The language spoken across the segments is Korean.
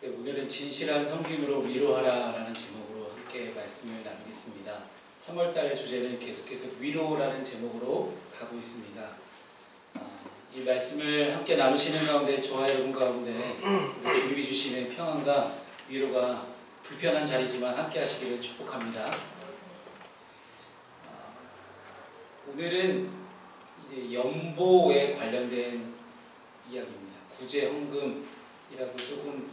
네, 오늘은 진실한 섬김으로 위로하라라는 제목으로 함께 말씀을 나누겠습니다. 3월달 주제는 계속해서 위로라는 제목으로 가고 있습니다. 이 말씀을 함께 나누시는 가운데 저와 여러분 가운데 주님이 주시는 평안과 위로가 불편한 자리지만 함께 하시기를 축복합니다. 오늘은 이제 연보에 관련된 이야기입니다. 구제 헌금이라고 조금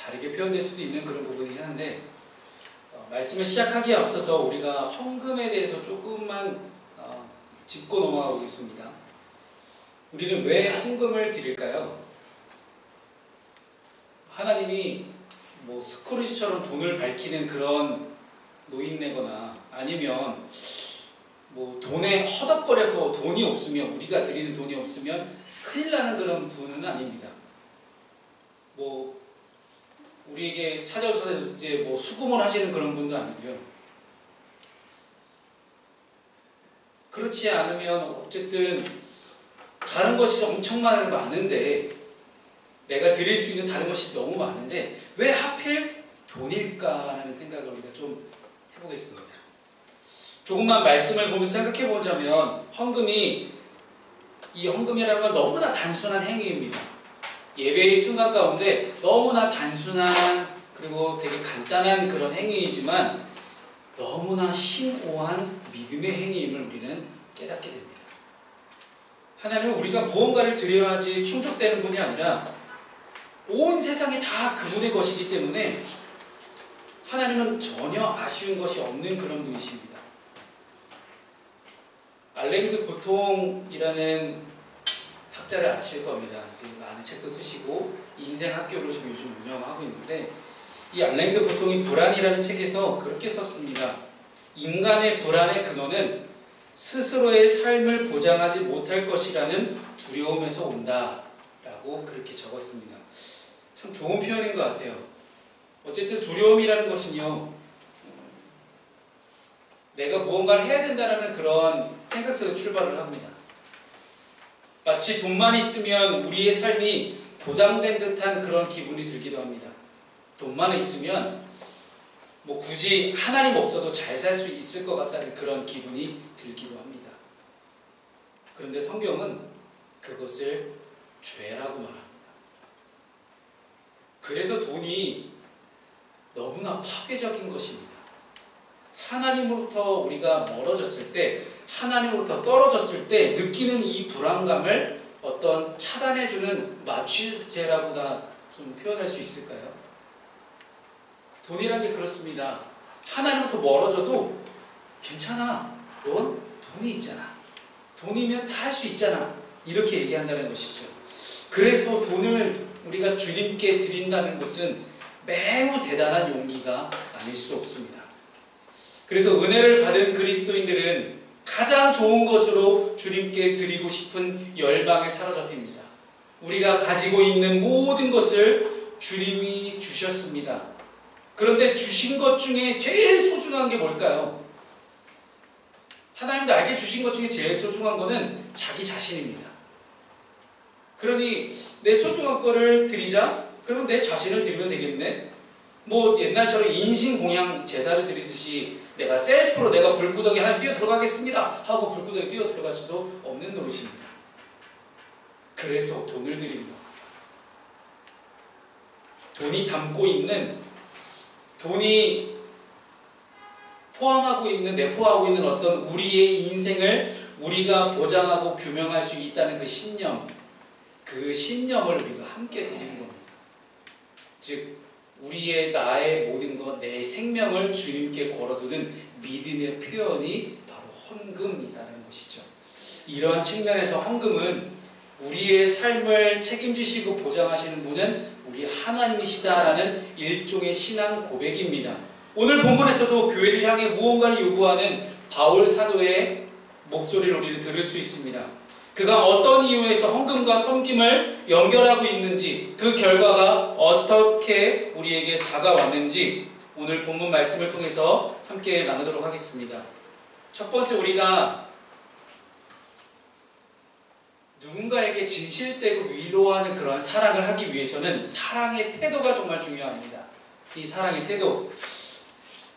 다르게 표현될 수도 있는 그런 부분이긴 한데 말씀을 시작하기에 앞서서 우리가 헌금에 대해서 조금만 짚고 넘어가겠습니다. 우리는 왜 헌금을 드릴까요? 하나님이 뭐 스크루지처럼 돈을 밝히는 그런 노인네거나 아니면 뭐 돈에 허덕거려서 돈이 없으면, 우리가 드리는 돈이 없으면 큰일 나는 그런 분은 아닙니다. 뭐 우리에게 찾아오셔서 이제 뭐 수금을 하시는 그런 분도 아니고요. 그렇지 않으면 어쨌든 다른 것이 엄청나게 많은데, 내가 드릴 수 있는 다른 것이 너무 많은데 왜 하필 돈일까라는 생각을 우리가 좀 해보겠습니다. 조금만 말씀을 보면서 생각해 보자면 이 헌금이라는 건 너무나 단순한 행위입니다. 예배의 순간 가운데 너무나 단순한 그리고 되게 간단한 그런 행위이지만 너무나 심오한 믿음의 행위임을 우리는 깨닫게 됩니다. 하나님은 우리가 무언가를 드려야지 충족되는 분이 아니라 온 세상이 다 그분의 것이기 때문에 하나님은 전혀 아쉬운 것이 없는 그런 분이십니다. 알랭드 보통이라는 학자를 아실 겁니다. 지금 많은 책도 쓰시고 인생학교로 지금 요즘 운영하고 있는데, 이 알랭드 보통이 불안이라는 책에서 그렇게 썼습니다. 인간의 불안의 근원은 스스로의 삶을 보장하지 못할 것이라는 두려움에서 온다 라고 그렇게 적었습니다. 참 좋은 표현인 것 같아요. 어쨌든 두려움이라는 것은요, 내가 무언가를 해야 된다는 그런 생각 속에 출발을 합니다. 마치 돈만 있으면 우리의 삶이 보장된 듯한 그런 기분이 들기도 합니다. 돈만 있으면 뭐 굳이 하나님 없어도 잘 살 수 있을 것 같다는 그런 기분이 들기도 합니다. 그런데 성경은 그것을 죄라고 말합니다. 그래서 돈이 너무나 파괴적인 것입니다. 하나님으로부터 우리가 멀어졌을 때, 하나님으로부터 떨어졌을 때 느끼는 이 불안감을 어떤 차단해주는 마취제라고나 좀 표현할 수 있을까요? 돈이란 게 그렇습니다. 하나님으로부터 멀어져도 괜찮아. 넌 돈이 있잖아. 돈이면 다 할 수 있잖아. 이렇게 얘기한다는 것이죠. 그래서 돈을 우리가 주님께 드린다는 것은 매우 대단한 용기가 아닐 수 없습니다. 그래서 은혜를 받은 그리스도인들은 가장 좋은 것으로 주님께 드리고 싶은 열방에 사로잡힙니다. 우리가 가지고 있는 모든 것을 주님이 주셨습니다. 그런데 주신 것 중에 제일 소중한 게 뭘까요? 하나님 나에게 주신 것 중에 제일 소중한 것은 자기 자신입니다. 그러니 내 소중한 거를 드리자? 그러면 내 자신을 드리면 되겠네? 뭐 옛날처럼 인신공양 제사를 드리듯이 내가 셀프로 내가 불구덩이 하나 뛰어 들어가겠습니다 하고 불구덩이 뛰어 들어갈 수도 없는 노릇입니다. 그래서 돈을 드리는 겁니다. 돈이 담고 있는, 돈이 포함하고 있는, 내포하고 있는 어떤 우리의 인생을 우리가 보장하고 규명할 수 있다는 그 신념, 그 신념을 우리가 함께 드리는 겁니다. 즉 우리의 나의 모든 것, 내 생명을 주님께 걸어두는 믿음의 표현이 바로 헌금이라는 것이죠. 이러한 측면에서 헌금은 우리의 삶을 책임지시고 보장하시는 분은 우리 하나님이시다라는 일종의 신앙 고백입니다. 오늘 본문에서도 교회를 향해 무언가를 요구하는 바울 사도의 목소리를 우리는 들을 수 있습니다. 그가 어떤 이유에서 헌금과 섬김을 연결하고 있는지, 그 결과가 어떻게 우리에게 다가왔는지 오늘 본문 말씀을 통해서 함께 나누도록 하겠습니다. 첫 번째, 우리가 누군가에게 진실되고 위로하는 그런 사랑을 하기 위해서는 사랑의 태도가 정말 중요합니다. 이 사랑의 태도.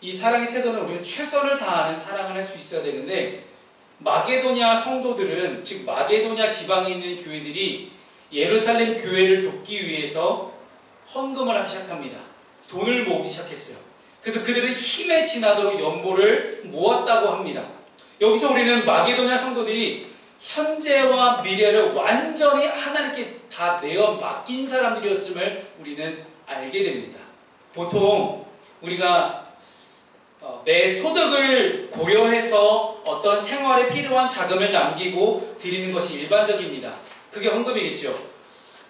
이 사랑의 태도는 우리는 최선을 다하는 사랑을 할 수 있어야 되는데, 마게도냐 성도들은, 즉 마게도냐 지방에 있는 교회들이 예루살렘 교회를 돕기 위해서 헌금을 하기 시작합니다. 돈을 모으기 시작했어요. 그래서 그들은 힘에 지나도록 연보를 모았다고 합니다. 여기서 우리는 마게도냐 성도들이 현재와 미래를 완전히 하나님께 다 내어 맡긴 사람들이었음을 우리는 알게 됩니다. 보통 우리가 내 소득을 고려해서 어떤 생활에 필요한 자금을 남기고 드리는 것이 일반적입니다. 그게 헌금이겠죠.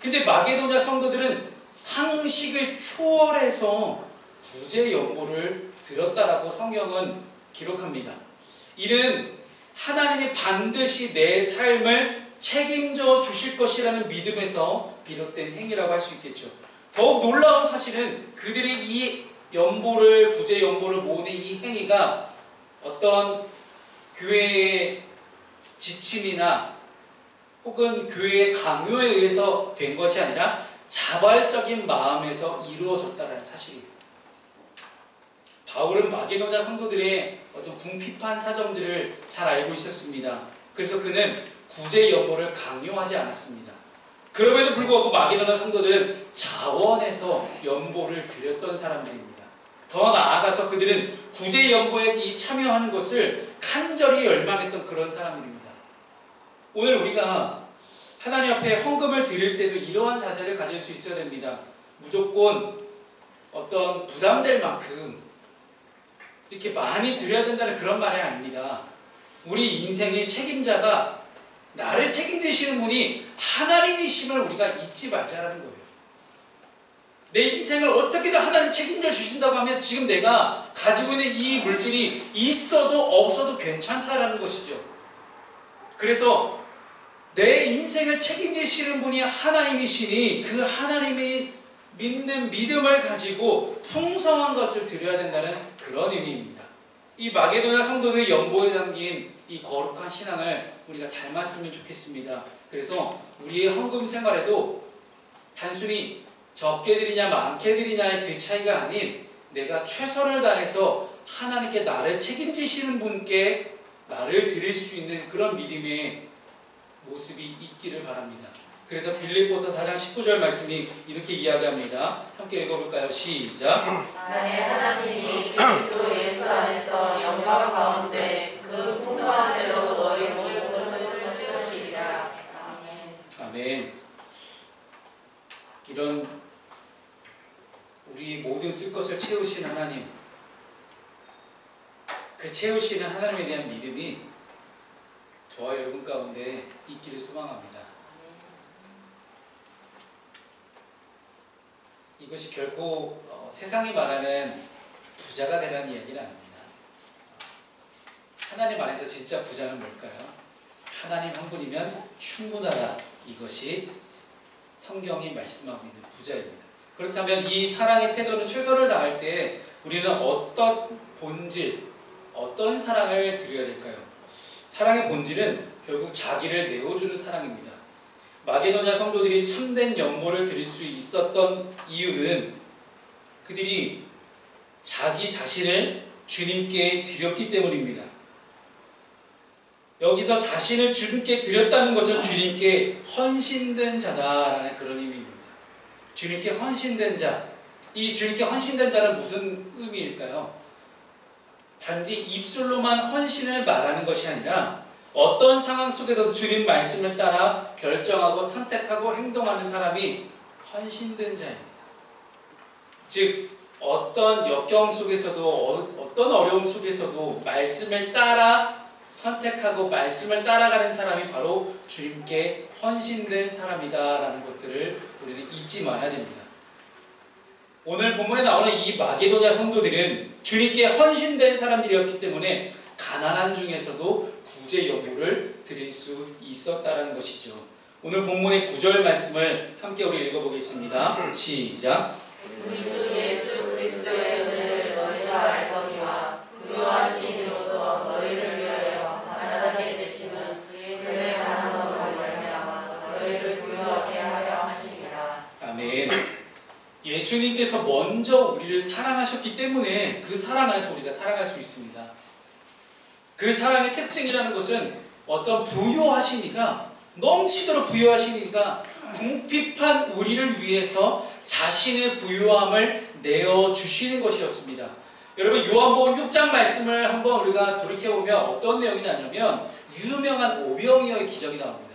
근데 마게도냐 성도들은 상식을 초월해서 구제 연보를 드렸다라고 성경은 기록합니다. 이는 하나님이 반드시 내 삶을 책임져 주실 것이라는 믿음에서 비롯된 행위라고 할 수 있겠죠. 더욱 놀라운 사실은 그들의 이 연보를, 구제 연보를 모으는 이 행위가 어떤 교회의 지침이나 혹은 교회의 강요에 의해서 된 것이 아니라 자발적인 마음에서 이루어졌다는 사실입니다. 바울은 마게도냐 성도들의 어떤 궁핍한 사정들을 잘 알고 있었습니다. 그래서 그는 구제 연보를 강요하지 않았습니다. 그럼에도 불구하고 마게도냐 성도들은 자원해서 연보를 드렸던 사람들입니다. 더 나아가서 그들은 구제 연보에 참여하는 것을 간절히 열망했던 그런 사람들입니다. 오늘 우리가 하나님 앞에 헌금을 드릴 때도 이러한 자세를 가질 수 있어야 됩니다. 무조건 어떤 부담될 만큼 이렇게 많이 드려야 된다는 그런 말이 아닙니다. 우리 인생의 책임자가, 나를 책임지시는 분이 하나님이심을 우리가 잊지 말자라는 거예요. 내 인생을 어떻게든 하나님 책임져 주신다고 하면 지금 내가 가지고 있는 이 물질이 있어도 없어도 괜찮다라는 것이죠. 그래서 내 인생을 책임지시는 분이 하나님이시니 그 하나님이 믿는 믿음을 가지고 풍성한 것을 드려야 된다는 그런 의미입니다. 이 마게도냐 성도들의 연보에 담긴 이 거룩한 신앙을 우리가 닮았으면 좋겠습니다. 그래서 우리의 헌금 생활에도 단순히 적게 드리냐 많게 드리냐의 그 차이가 아닌, 내가 최선을 다해서 하나님께 나를 책임지시는 분께 나를 드릴 수 있는 그런 믿음의 모습이 있기를 바랍니다. 그래서 빌립보서 4장 19절 말씀이 이렇게 이야기합니다. 함께 읽어볼까요? 시작. 만일 하나님이 그리스도 예수 안에서 영광 가운데 그 풍성한 대로 너희 모든 것을 채우실 것이리라. 아멘. 아멘. 이런 우리 모든 쓸 것을 채우시는 하나님, 그 채우시는 하나님에 대한 믿음이 저와 여러분 가운데 있기를 소망합니다. 이것이 결코 세상이 말하는 부자가 되라는 이야기는 아닙니다. 하나님 안에서 진짜 부자는 뭘까요? 하나님 한 분이면 충분하다. 이것이 성경이 말씀하고 있는 부자입니다. 그렇다면 이 사랑의 태도는 최선을 다할 때 우리는 어떤 본질, 어떤 사랑을 드려야 될까요? 사랑의 본질은 결국 자기를 내어주는 사랑입니다. 마게도냐 성도들이 참된 연보를 드릴 수 있었던 이유는 그들이 자기 자신을 주님께 드렸기 때문입니다. 여기서 자신을 주님께 드렸다는 것은 주님께 헌신된 자다라는 그런 의미입니다. 주님께 헌신된 자, 이 주님께 헌신된 자는 무슨 의미일까요? 단지 입술로만 헌신을 말하는 것이 아니라 어떤 상황 속에서도 주님 말씀을 따라 결정하고 선택하고 행동하는 사람이 헌신된 자입니다. 즉 어떤 역경 속에서도 어떤 어려움 속에서도 말씀을 따라 선택하고 말씀을 따라가는 사람이 바로 주님께 헌신된 사람이다라는 것들을 우리는 잊지 말아야 됩니다. 오늘 본문에 나오는 이 마게도냐 성도들은 주님께 헌신된 사람들이었기 때문에 가난한 중에서도 구제 연보를 드릴 수 있었다라는 것이죠. 오늘 본문의 9절 말씀을 함께 우리 읽어보겠습니다. 시작. 우리 주 예수 그리스도의 은혜를 너희가 알거니와 그와 하심으로써 너희를 위하여 가난하게 되심은 그의 가난함으로 말미암아 아멘. 예수님께서 먼저 우리를 사랑하셨기 때문에 그 사랑 안에서 우리가 살아갈 수 있습니다. 그 사랑의 특징이라는 것은 어떤 부요하시니까, 넘치도록 부요하시니까 궁핍한 우리를 위해서 자신의 부요함을 내어주시는 것이었습니다. 여러분, 요한복음 6장 말씀을 한번 우리가 돌이켜보면 어떤 내용이 나냐면 유명한 오병이어의 기적이 나옵니다.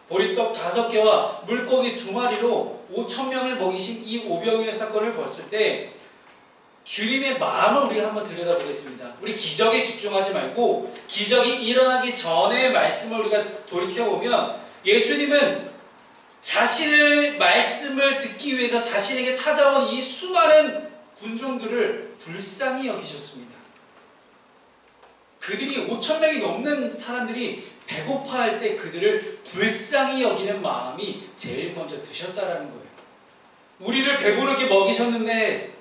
보리떡 5개와 물고기 2마리로 5,000명을 먹이신 이 오병이어 사건을 봤을 때 주님의 마음을 우리가 한번 들여다보겠습니다. 우리 기적에 집중하지 말고 기적이 일어나기 전의 말씀을 우리가 돌이켜보면 예수님은 자신의 말씀을 듣기 위해서 자신에게 찾아온 이 수많은 군중들을 불쌍히 여기셨습니다. 그들이 5,000명이 넘는 사람들이 배고파할 때 그들을 불쌍히 여기는 마음이 제일 먼저 드셨다라는 거예요. 우리를 배부르게 먹이셨는데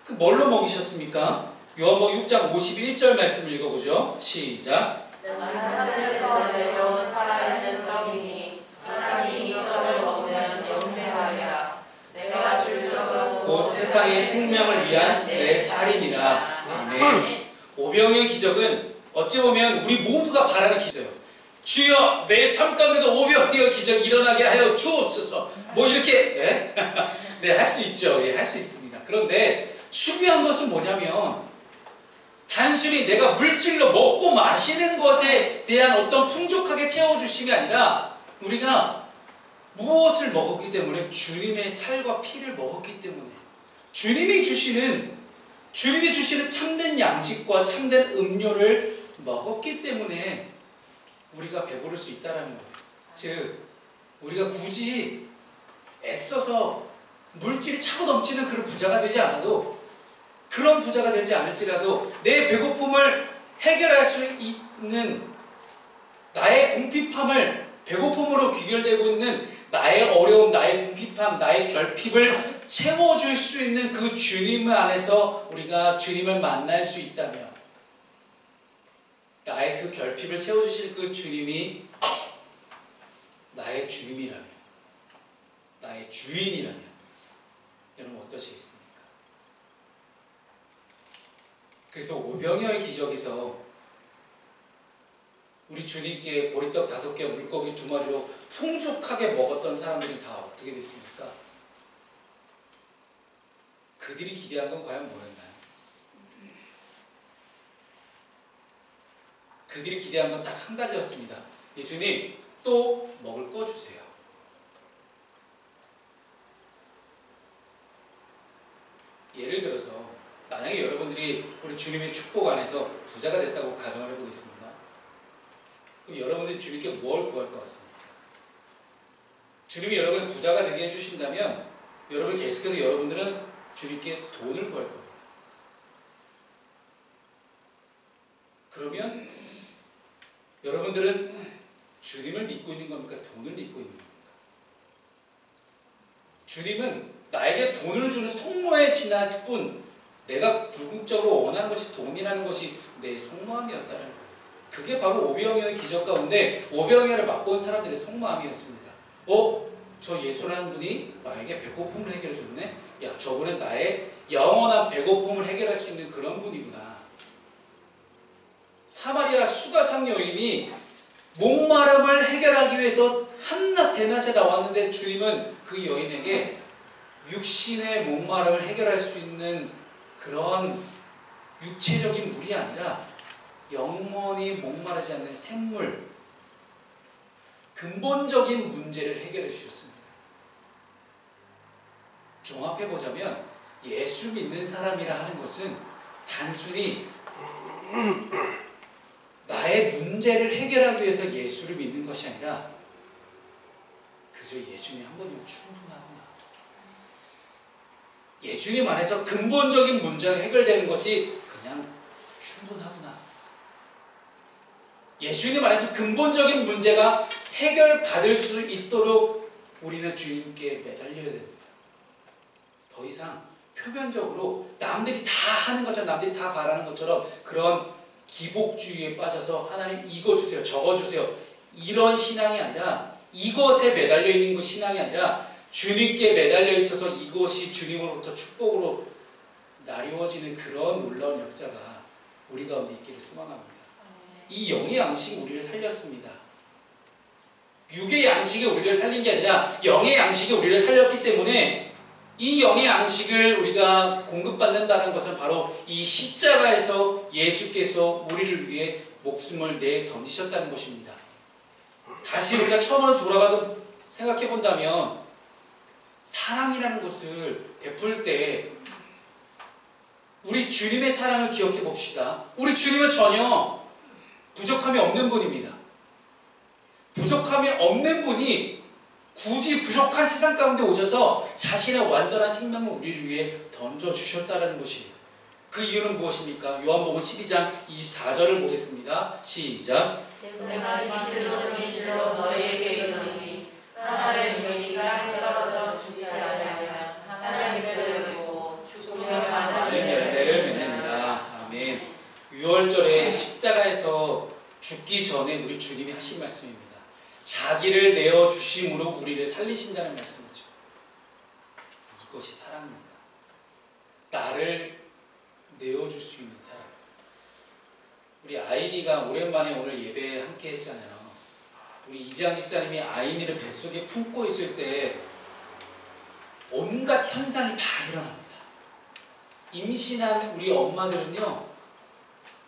그 뭘로 먹이셨습니까? 요한복음 6장 51절 말씀을 읽어보죠. 시작. 하늘에서 내려온 살아있는 떡이니 사람이 이 떡을 먹으면 영생하리라. 내가 줄 떡은 곧 세상의 생명을 위한 내 살이니라. 아멘. 오병이어의 기적은 어찌 보면 우리 모두가 바라는 기적이에요. 주여, 내 삶 가운데도 오병이어 기적이 일어나게 하여 주옵소서. 뭐 이렇게 네, 할 수 있죠. 예, 할 수 있습니다. 그런데 중요한 것은 뭐냐면 단순히 내가 물질로 먹고 마시는 것에 대한 어떤 풍족하게 채워주심이 아니라 우리가 무엇을 먹었기 때문에 주님의 살과 피를 먹었기 때문에 주님이 주시는 참된 양식과 참된 음료를 먹었기 때문에 우리가 배부를 수 있다는 거예요. 즉 우리가 굳이 애써서 물질이 차고 넘치는 그런 부자가 되지 않아도, 그런 부자가 되지 않을지라도 내 배고픔을 해결할 수 있는, 나의 궁핍함을 배고픔으로 귀결되고 있는 나의 어려움, 나의 궁핍함, 나의 결핍을 채워줄 수 있는 그 주님 안에서 우리가 주님을 만날 수 있다면, 나의 그 결핍을 채워주실 그 주님이 나의 주님이라면, 나의 주인이라면 여러분 어떠시겠습니까? 그래서 오병이어의 기적에서 우리 주님께 보리떡 5개, 물고기 2마리로 풍족하게 먹었던 사람들이 다 어떻게 됐습니까? 그들이 기대한 건 과연 뭐였나요? 그들이 기대한 건 딱 한 가지였습니다. 예수님, 또 먹을 거 주세요. 예를 들어서 만약에 여러분들이 우리 주님의 축복 안에서 부자가 됐다고 가정을 해보겠습니다. 그럼 여러분들이 주님께 뭘 구할 것 같습니까? 주님이 여러분 부자가 되게 해주신다면 여러분 계속해서 여러분들은 주님께 돈을 구할 겁니다. 그러면 여러분들은 주님을 믿고 있는 겁니까? 돈을 믿고 있는 겁니까? 주님은 나에게 돈을 주는 통로에 지날 뿐 내가 궁극적으로 원하는 것이 돈이라는 것이 내 속마음이었다는 거예요. 그게 바로 오병이어의 기적 가운데 오병이어를 맛본 사람들의 속마음이었습니다. 저 예수라는 분이 나에게 배고픔을 해결해 줬네? 야, 저분은 나의 영원한 배고픔을 해결할 수 있는 그런 분이구나. 사마리아 수가상 여인이 목마름을 해결하기 위해서 한낮 대낮에 나왔는데 주님은 그 여인에게 육신의 목마름을 해결할 수 있는 그런 육체적인 물이 아니라 영원히 목마르지 않는 샘물, 근본적인 문제를 해결해 주셨습니다. 종합해보자면 예수 믿는 사람이라 하는 것은 단순히 나의 문제를 해결하기 위해서 예수를 믿는 것이 아니라 그저 예수님 한 분이면 충분하구나. 예수님 안에서 근본적인 문제가 해결되는 것이 그냥 충분하구나. 예수님 안에서 근본적인 문제가 해결받을 수 있도록 우리는 주님께 매달려야 됩니다. 더 이상 표면적으로 남들이 다 하는 것처럼, 남들이 다 바라는 것처럼 그런 기복주의에 빠져서 하나님 이거 주세요, 저거 주세요 이런 신앙이 아니라, 이것에 매달려 있는 그 신앙이 아니라 주님께 매달려 있어서 이것이 주님으로부터 축복으로 나뉘어지는 그런 놀라운 역사가 우리 가운데 있기를 소망합니다. 이 영의 양식이 우리를 살렸습니다. 육의 양식이 우리를 살린 게 아니라 영의 양식이 우리를 살렸기 때문에 이 영의 양식을 우리가 공급받는다는 것은 바로 이 십자가에서 예수께서 우리를 위해 목숨을 내 던지셨다는 것입니다. 다시 우리가 처음으로 돌아가도 생각해 본다면 사랑이라는 것을 베풀 때 우리 주님의 사랑을 기억해 봅시다. 우리 주님은 전혀 부족함이 없는 분입니다. 부족함이 없는 분이 굳이 부족한 세상 가운데 오셔서 자신의 완전한 생명을 우리를 위해 던져주셨다는 것이에요. 그 이유는 무엇입니까? 요한복음 12장 24절을 보겠습니다. 시작. 내가 진실로 너희에게 이르노니 하나를 믿으니까 떨어져 죽지 아니하면 하나님을 믿고 죽으면 많은 열매를 맺느니라. 아멘. 6월절에 십자가에서 죽기 전에 우리 주님이 하신 말씀입니다. 자기를 내어주심으로 우리를 살리신다는 말씀이죠. 이것이 사랑입니다. 나를 내어줄 수 있는 사랑. 우리 아이니가 오랜만에 오늘 예배에 함께 했잖아요. 우리 이재양 집사님이 아이니를 뱃속에 품고 있을 때 온갖 현상이 다 일어납니다. 임신한 우리 엄마들은요,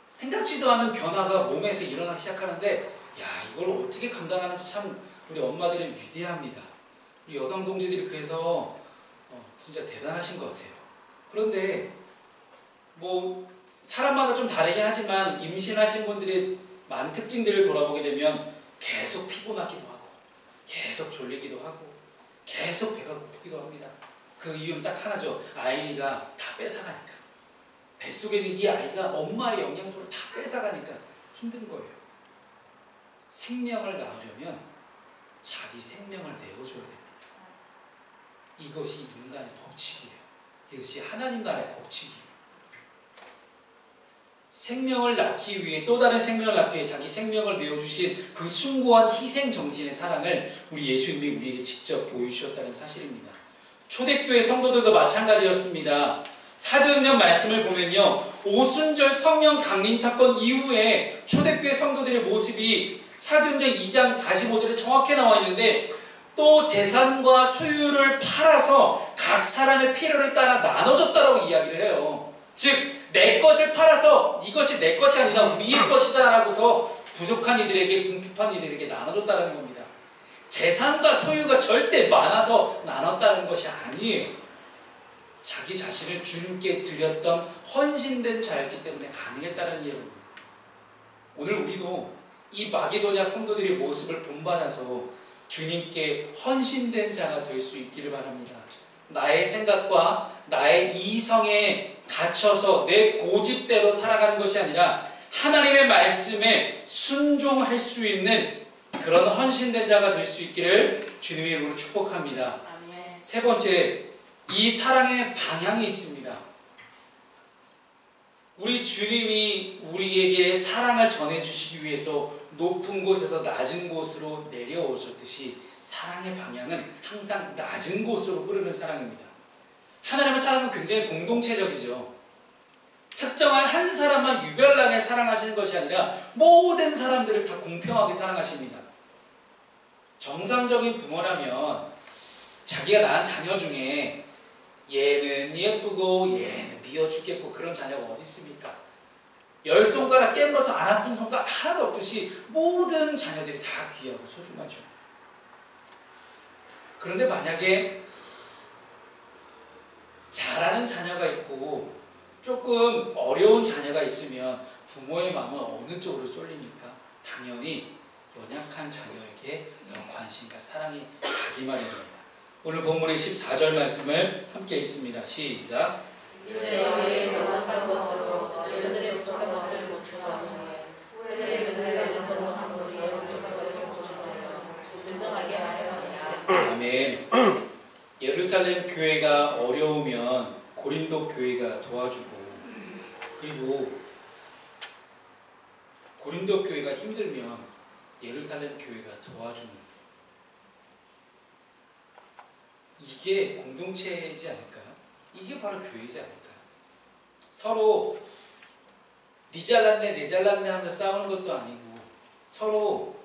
생각지도 않은 변화가 몸에서 일어나기 시작하는데, 야, 이걸 어떻게 감당하는지 참 우리 엄마들은 위대합니다. 우리 여성 동지들이 그래서 진짜 대단하신 것 같아요. 그런데 뭐 사람마다 좀 다르긴 하지만 임신하신 분들의 많은 특징들을 돌아보게 되면 계속 피곤하기도 하고 계속 졸리기도 하고 계속 배가 고프기도 합니다. 그 이유는 딱 하나죠. 아이가 다 뺏어가니까. 뱃속에 있는 이 아이가 엄마의 영양소를 다 뺏어가니까 힘든 거예요. 생명을 낳으려면 자기 생명을 내어줘야 됩니다. 이것이 인간의 법칙이에요. 이것이 하나님 나라의 법칙이에요. 생명을 낳기 위해, 또 다른 생명을 낳기 위해 자기 생명을 내어주신 그 숭고한 희생정신의 사랑을 우리 예수님이 우리에게 직접 보여주셨다는 사실입니다. 초대교회 성도들도 마찬가지였습니다. 사도행전 말씀을 보면요, 오순절 성령 강림 사건 이후에 초대교회 성도들의 모습이 사도행전 2장 45절에 정확히 나와 있는데, 또 재산과 소유를 팔아서 각 사람의 필요를 따라 나눠줬다라고 이야기를 해요. 즉 내 것을 팔아서 이것이 내 것이 아니라 우리의 것이다 라고서 부족한 이들에게, 궁핍한 이들에게 나눠줬다는 겁니다. 재산과 소유가 절대 많아서 나눴다는 것이 아니에요. 자기 자신을 주님께 드렸던 헌신된 자였기 때문에 가능했다는 이유입니다. 오늘 우리도 이 마게도냐 성도들의 모습을 본받아서 주님께 헌신된 자가 될 수 있기를 바랍니다. 나의 생각과 나의 이성에 갇혀서 내 고집대로 살아가는 것이 아니라 하나님의 말씀에 순종할 수 있는 그런 헌신된 자가 될 수 있기를 주님의 이름으로 축복합니다. 아멘. 세 번째, 이 사랑의 방향이 있습니다. 우리 주님이 우리에게 사랑을 전해주시기 위해서 높은 곳에서 낮은 곳으로 내려오셨듯이 사랑의 방향은 항상 낮은 곳으로 흐르는 사랑입니다. 하나님의 사랑은 굉장히 공동체적이죠. 특정한 한 사람만 유별나게 사랑하시는 것이 아니라 모든 사람들을 다 공평하게 사랑하십니다. 정상적인 부모라면 자기가 낳은 자녀 중에 얘는 예쁘고 얘는 미워 죽겠고 그런 자녀가 어디 있습니까? 10손가락 깨물어서 안 아픈 손가락 하나도 없듯이 모든 자녀들이 다 귀하고 소중하죠. 그런데 만약에 잘하는 자녀가 있고 조금 어려운 자녀가 있으면 부모의 마음은 어느 쪽으로 쏠립니까? 당연히 연약한 자녀에게 더 관심과 사랑이 가기 마련입니다. 오늘 본문의 14절 말씀을 함께 읽습니다. 시작. 이제 너희의 연약한 것으로 너희들의 부족한 것을 보충하노니 우리의 은혜가 있어서 못한 것이 부족한 것을 보충하여서 분명하게 하려니라. 아멘. 예루살렘 교회가 어려우면 고린도 교회가 도와주고, 그리고 고린도 교회가 힘들면 예루살렘 교회가 도와주는, 이게 공동체이지 않을까요? 이게 바로 교회이지 않을까요? 서로 니 잘났네 내 잘났네 하면서 싸우는 것도 아니고 서로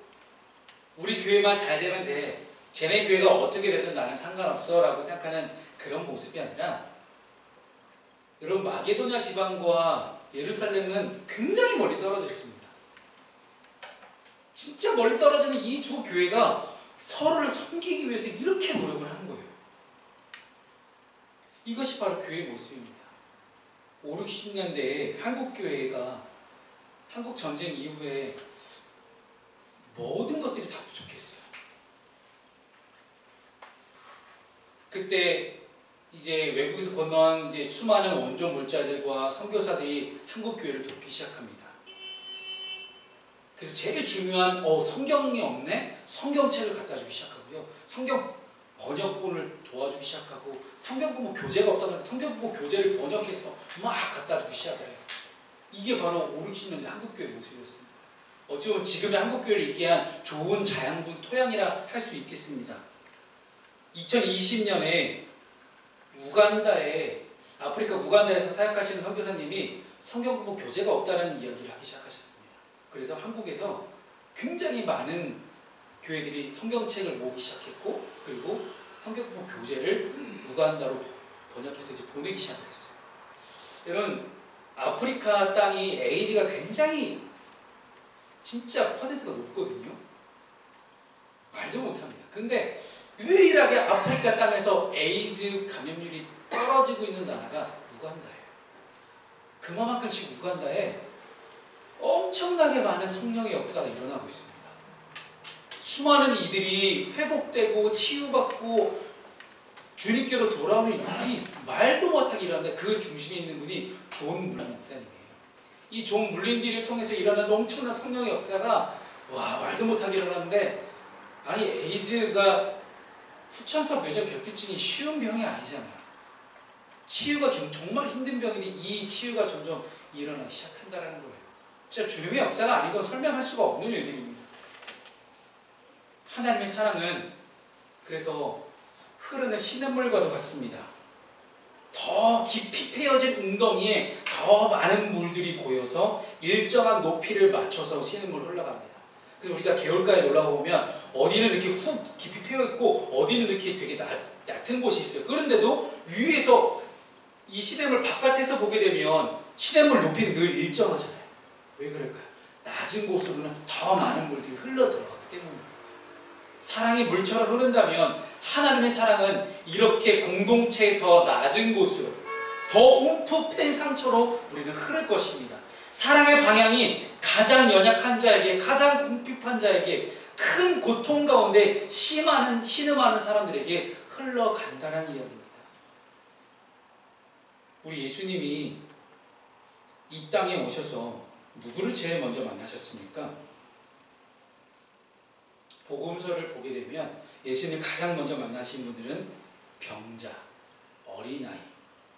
우리 교회만 잘 되면 돼, 쟤네 교회가 어떻게 되든 나는 상관없어 라고 생각하는 그런 모습이 아니라, 여러분 마게도냐 지방과 예루살렘은 굉장히 멀리 떨어져 있습니다. 진짜 멀리 떨어지는 이 두 교회가 서로를 섬기기 위해서 이렇게 노력을 하는 거예요. 이것이 바로 교회의 모습입니다. 5, 60년대에 한국교회가 한국전쟁 이후에 모든 것들이 다 부족했어요. 그때 이제 외국에서 건너온 이제 수많은 원조 물자들과 선교사들이 한국교회를 돕기 시작합니다. 그래서 제일 중요한 성경이 없네? 성경책을 갖다 주기 시작하고요. 성경 번역본을 도와주기 시작하고, 성경부모 교재가 없다고 해서 성경부모 교재를 번역해서 막 갖다 주기 시작을 해요. 이게 바로 5, 60년대 한국교회 모습이었습니다. 어찌 보면 지금의 한국교회를 있게 한 좋은 자양분 토양이라 할 수 있겠습니다. 2020년에 아프리카 우간다에서 사역하시는 선교사님이 성경부모 교재가 없다는 이야기를 하기 시작하셨습니다. 그래서 한국에서 굉장히 많은 교회들이 성경책을 모으기 시작했고, 그리고 성경부모 교재를 우간다로 번역해서 이제 보내기 시작했어요. 여러분, 아프리카 땅이 에이즈가 굉장히 진짜 퍼센트가 높거든요. 말도 못합니다. 근데 유일하게 아프리카 땅에서 에이즈 감염률이 떨어지고 있는 나라가 우간다예요. 그만큼 지금 우간다에 엄청나게 많은 성령의 역사가 일어나고 있습니다. 수많은 이들이 회복되고 치유받고 주님께로 돌아오는 일이 말도 못하게 일어나는데, 그 중심에 있는 분이 존 물린 목사님이에요. 이 존 물린들을 통해서 일어나는 엄청난 성령의 역사가 말도 못하게 일어나는데, 아니 에이즈가 후천성 면역 결핍증이 쉬운 병이 아니잖아요. 치유가 정말 힘든 병인데 이 치유가 점점 일어나기 시작한다는 거예요. 진짜 주님의 역사가 아니고 설명할 수가 없는 일들입니다. 하나님의 사랑은 그래서 흐르는 시냇물과도 같습니다. 더 깊이 패여진 웅덩이에 더 많은 물들이 고여서 일정한 높이를 맞춰서 시냇물 흘러갑니다. 그래서 우리가 개울가에 올라보면 어디는 이렇게 훅 깊이 패여있고 어디는 이렇게 되게 얕은 곳이 있어요. 그런데도 위에서 이 시냇물 바깥에서 보게 되면 시냇물 높이는 늘 일정하잖아요. 왜 그럴까요? 낮은 곳으로는 더 많은 물들이 흘러 들어가기 때문입니다. 사랑이 물처럼 흐른다면 하나님의 사랑은 이렇게 공동체의 더 낮은 곳으로, 더 움푹 상처로 우리는 흐를 것입니다. 사랑의 방향이 가장 연약한 자에게, 가장 궁핍한 자에게, 큰 고통 가운데 신음하는 사람들에게 흘러간다는 이야기입니다. 우리 예수님이 이 땅에 오셔서 누구를 제일 먼저 만나셨습니까? 복음서를 보게 되면 예수님 가장 먼저 만나신 분들은 병자, 어린아이,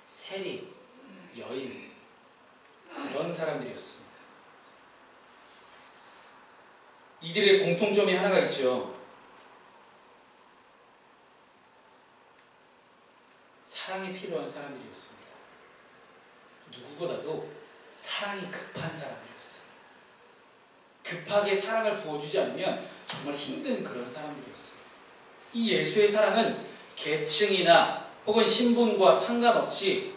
세리, 여인, 그런 사람들이었습니다. 이들의 공통점이 하나가 있죠. 사랑이 필요한 사람들이었습니다. 누구보다도 사랑이 급한 사람들이었어요. 급하게 사랑을 부어주지 않으면 정말 힘든 그런 사람들이었어요. 이 예수의 사랑은 계층이나 혹은 신분과 상관없이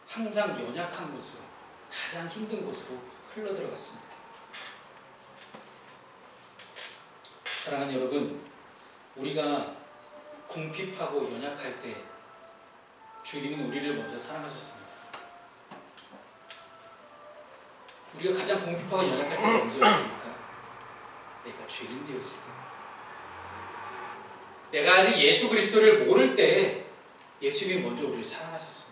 항상 연약한 곳으로, 가장 힘든 곳으로 흘러들어갔습니다. 사랑하는 여러분, 우리가 궁핍하고 연약할 때 주님은 우리를 먼저 사랑하셨습니다. 우리가 가장 궁핍하고 연약할 때가 언제였습니까? 내가 죄인 되었을 때, 내가 아직 예수 그리스도를 모를 때 예수님이 먼저 우리를 사랑하셨습니다.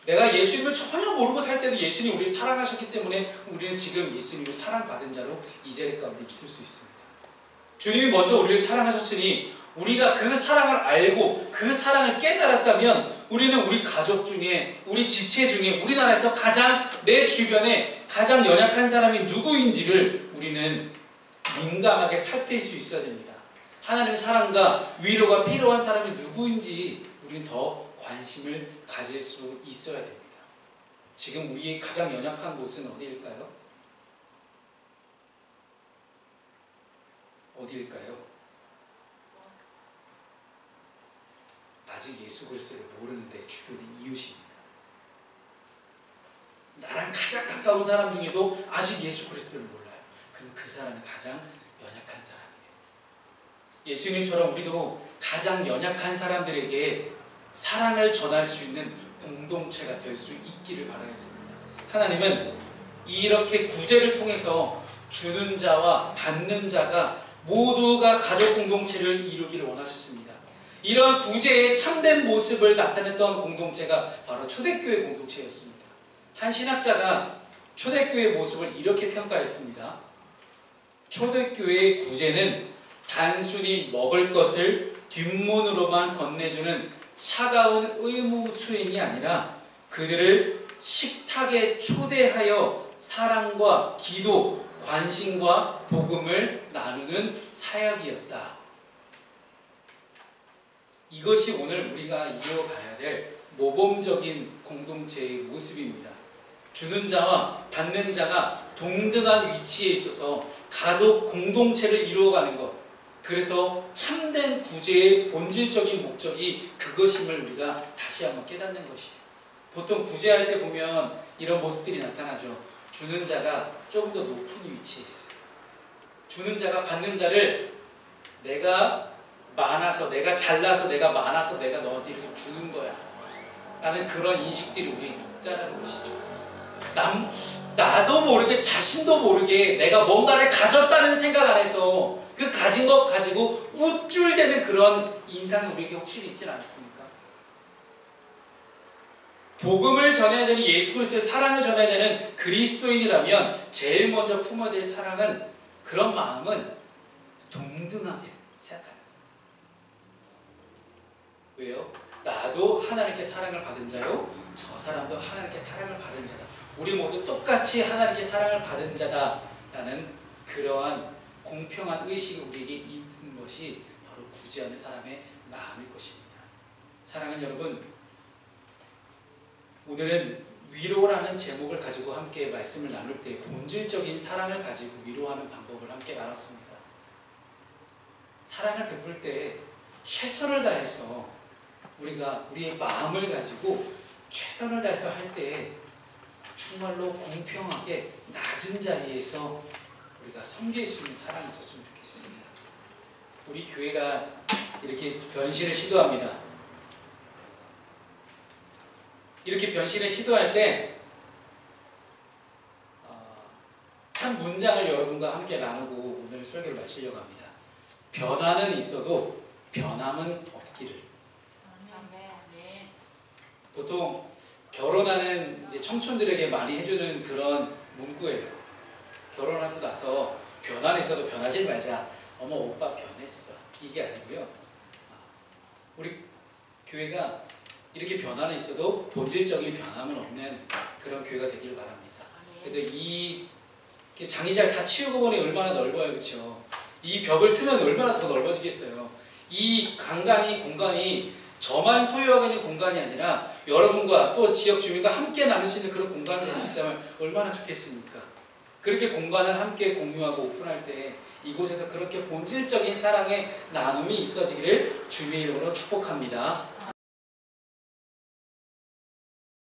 내가 예수님을 전혀 모르고 살 때도 예수님이 우리를 사랑하셨기 때문에 우리는 지금 예수님을 사랑받은 자로 이 자리 가운데 있을 수 있습니다. 주님이 먼저 우리를 사랑하셨으니 우리가 그 사랑을 알고 그 사랑을 깨달았다면 우리는 우리 가족 중에, 우리 지체 중에, 우리나라에서 가장 내 주변에 가장 연약한 사람이 누구인지를 우리는 민감하게 살필 수 있어야 됩니다. 하나님의 사랑과 위로가 필요한 사람이 누구인지 우리는 더 관심을 가질 수 있어야 됩니다. 지금 우리의 가장 연약한 곳은 어디일까요? 어디일까요? 아직 예수 그리스도를 모르는 내 주변의 이웃입니다. 나랑 가장 가까운 사람 중에도 아직 예수 그리스도를 몰라요. 그럼 그 사람이 가장 연약한 사람이에요. 예수님처럼 우리도 가장 연약한 사람들에게 사랑을 전할 수 있는 공동체가 될 수 있기를 바라겠습니다. 하나님은 이렇게 구제를 통해서 주는 자와 받는 자가 모두가 가족 공동체를 이루기를 원하셨습니다. 이러한 구제의 참된 모습을 나타냈던 공동체가 바로 초대교회 공동체였습니다. 한 신학자가 초대교회의 모습을 이렇게 평가했습니다. 초대교회의 구제는 단순히 먹을 것을 뒷문으로만 건네주는 차가운 의무 수행이 아니라 그들을 식탁에 초대하여 사랑과 기도, 관심과 복음을 나누는 사역이었다. 이것이 오늘 우리가 이어가야 될 모범적인 공동체의 모습입니다. 주는 자와 받는 자가 동등한 위치에 있어서 가족 공동체를 이루어가는 것. 그래서 참된 구제의 본질적인 목적이 그것임을 우리가 다시 한번 깨닫는 것이에요. 보통 구제할 때 보면 이런 모습들이 나타나죠. 주는 자가 조금 더 높은 위치에 있어요. 주는 자가 받는 자를 내가 많아서, 내가 잘나서, 내가 많아서 내가 너한테 이렇게 주는 거야 라는 그런 인식들이 우리에게 있다는 것이죠. 나도 모르게, 자신도 모르게 내가 뭔가를 가졌다는 생각 안에서 그 가진 것 가지고 우쭐대는 그런 인상이 우리에게 혹시 있지 않습니까? 복음을 전해야 되는, 예수 그리스도의 사랑을 전해야 되는 그리스도인이라면 제일 먼저 품어야 될 사랑은, 그런 마음은 동등하게 생각하는 거예요. 왜요? 나도 하나님께 사랑을 받은 자요, 저 사람도 하나님께 사랑을 받은 자다. 우리 모두 똑같이 하나님께 사랑을 받은 자다라는 그러한 공평한 의식이 우리에게 있는 것이 바로 구제하는 사람의 마음일 것입니다. 사랑하는 여러분, 오늘은 위로라는 제목을 가지고 함께 말씀을 나눌 때 본질적인 사랑을 가지고 위로하는 방법을 함께 나눴습니다. 사랑을 베풀 때 최선을 다해서 우리가 우리의 마음을 가지고 최선을 다해서 할 때 정말로 공평하게 낮은 자리에서 우리가 섬길 수 있는 사랑이 있었으면 좋겠습니다. 우리 교회가 이렇게 변신을 시도합니다. 이렇게 변신을 시도할 때 한 문장을 여러분과 함께 나누고 오늘 설교를 마치려고 합니다. 변화는 있어도 변함은 없기를. 보통 결혼하는 이제 청춘들에게 많이 해주는 그런 문구예요. 결혼하고 나서 변화는 있어도 변하지 말자. 어머, 오빠 변했어. 이게 아니고요. 우리 교회가 이렇게 변화는 있어도 본질적인 변함은 없는 그런 교회가 되길 바랍니다. 그래서 이 장의자를 다 치우고 보니 얼마나 넓어요, 그렇죠? 이 벽을 트면 얼마나 더 넓어지겠어요. 이 공간이 저만 소유하고 있는 공간이 아니라 여러분과 또 지역 주민과 함께 나눌 수 있는 그런 공간이 될 수 있다면 얼마나 좋겠습니까? 그렇게 공간을 함께 공유하고 오픈할 때 이곳에서 그렇게 본질적인 사랑의 나눔이 있어지기를 주님의 이름으로 축복합니다.